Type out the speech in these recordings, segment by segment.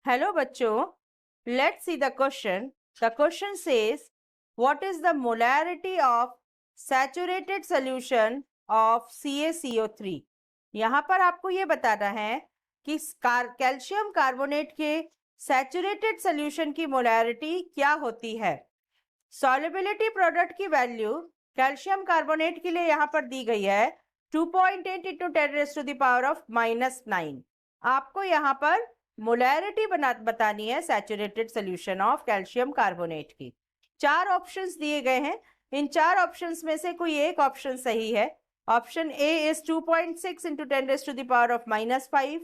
Hello बच्चों, let's see the question. The question says, what is the molarity of saturated solution of CaCO3? यहाँ पर आपको ये बताना है कि कैल्शियम कार्बोनेट के सैचुरेटेड सोल्यूशन की मोलैरिटी क्या होती है। सॉल्युबिलिटी प्रोडक्ट की वैल्यू कैल्शियम कार्बोनेट के लिए यहाँ पर दी गई है 2.8 इंटू 10⁻⁻⁹। आपको यहाँ पर मोलैरिटी बतानी है saturated solution of calcium carbonate की। चार ऑप्शंस दिए गए हैं, इन चार ऑप्शंस में से कोई एक ऑप्शन सही है। Option A is 2.6 into 10⁻⁻5,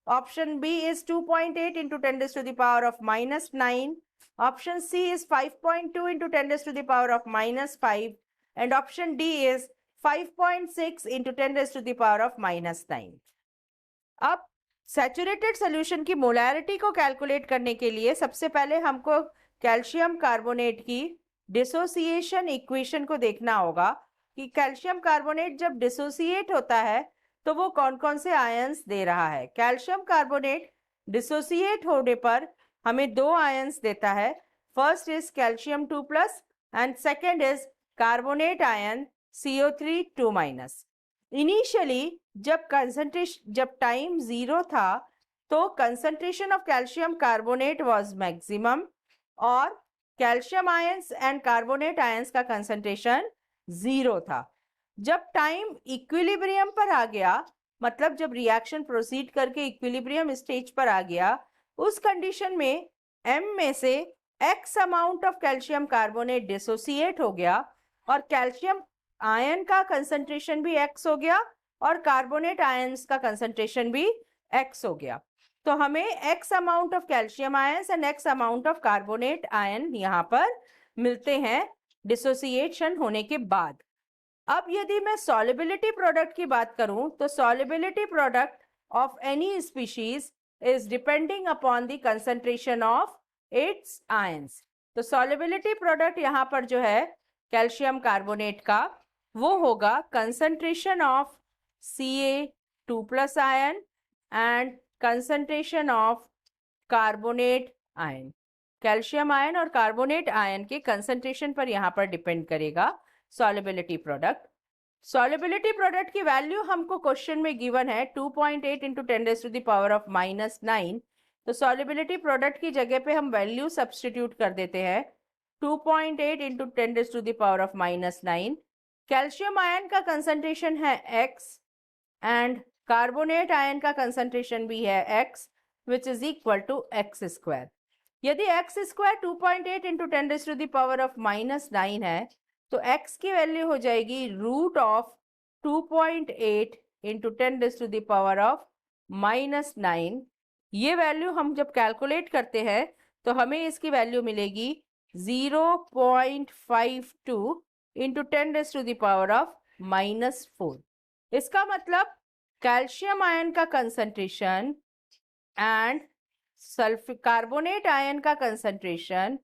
option B is 2.8 into 10⁻⁻9, option C is 5.2 into 10⁻⁻5 and option D is 5.6 into 10⁻⁻9। अब सैचुरेटेड सोल्यूशन की मोलैरिटी को कैलकुलेट करने के लिए सबसे पहले हमको कैल्शियम कार्बोनेट की डिसोसिएशन इक्वेशन को देखना होगा कि कैल्शियम कार्बोनेट जब डिसोसिएट होता है तो वो कौन कौन से आयंस दे रहा है। कैल्शियम कार्बोनेट डिसोसिएट होने पर हमें दो आयंस देता है। First is calcium 2+ and second is carbonate ion CO3 2-। Initially जब टाइम 0 था तो concentration of calcium carbonate was maximum और calcium ions and carbonate ions का कंसंट्रेशन 0 था। जब टाइम इक्विलिब्रियम पर आ गया, मतलब जब रिएक्शन प्रोसीड करके इक्विलिब्रियम स्टेज पर आ गया, उस कंडीशन में M में से X amount of calcium carbonate dissociate हो गया और कैल्शियम आयन का कंसंट्रेशन भी X हो गया और कार्बोनेट आयंस का कंसंट्रेशन भी X हो गया। तो हमें X amount of calcium ions and X amount of carbonate ion यहाँ पर मिलते हैं डिसोसिएशन होने के बाद। अब यदि मैं सॉल्युबिलिटी प्रोडक्ट की बात करूं तो solubility product of any species is depending upon the concentration of its ions। तो solubility product यहाँ पर जो है कैल्शियम कार्बोनेट का वो होगा concentration of Ca2+ ion and concentration of carbonate ion। Calcium ion और कार्बोनेट आयन के कंसंट्रेशन पर यहाँ पर डिपेंड करेगा solubility product। सॉल्युबिलिटी प्रोडक्ट की वैल्यू हमको क्वेश्चन में गिवन है 2.8 इंटू 10⁻⁻9। तो सॉल्युबिलिटी प्रोडक्ट की जगह पे हम वैल्यू सब्सटीट्यूट कर देते हैं 2.8 इंटू 10⁻⁻9। कैल्शियम आयन का कंसंट्रेशन है X एंड कार्बोनेट आयन का कंसंट्रेशन भी है X which is equal to x²। यदि x² 2.8 इंटू 10⁻⁻9 है तो x की वैल्यू हो जाएगी √2.8 इंटू 10⁻⁻9। ये वैल्यू हम जब कैलकुलेट करते हैं तो हमें इसकी वैल्यू मिलेगी 0.52 इंटू 10⁻⁻4। इसका मतलब कैल्शियम आयन का कंसंट्रेशन एंड कार्बोनेट आयन का कंसंट्रेशन,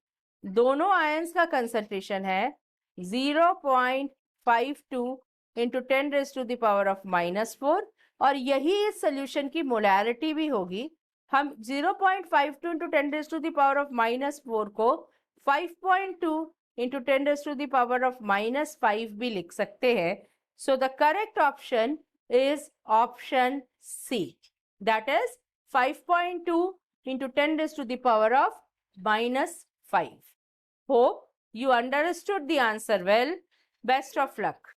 दोनों आयंस का कंसंट्रेशन है 0.52 इंटू 10⁻⁻4 और यही इस सोल्यूशन की मोलैरिटी भी होगी। हम 0.52 इंटू 10⁻⁻4 को 5.2 इंटू 10⁻⁻5 भी लिख सकते हैं। So the correct option is option C, that is 5.2 into 10⁻⁻5। Hope you understood the answer well. Best of luck.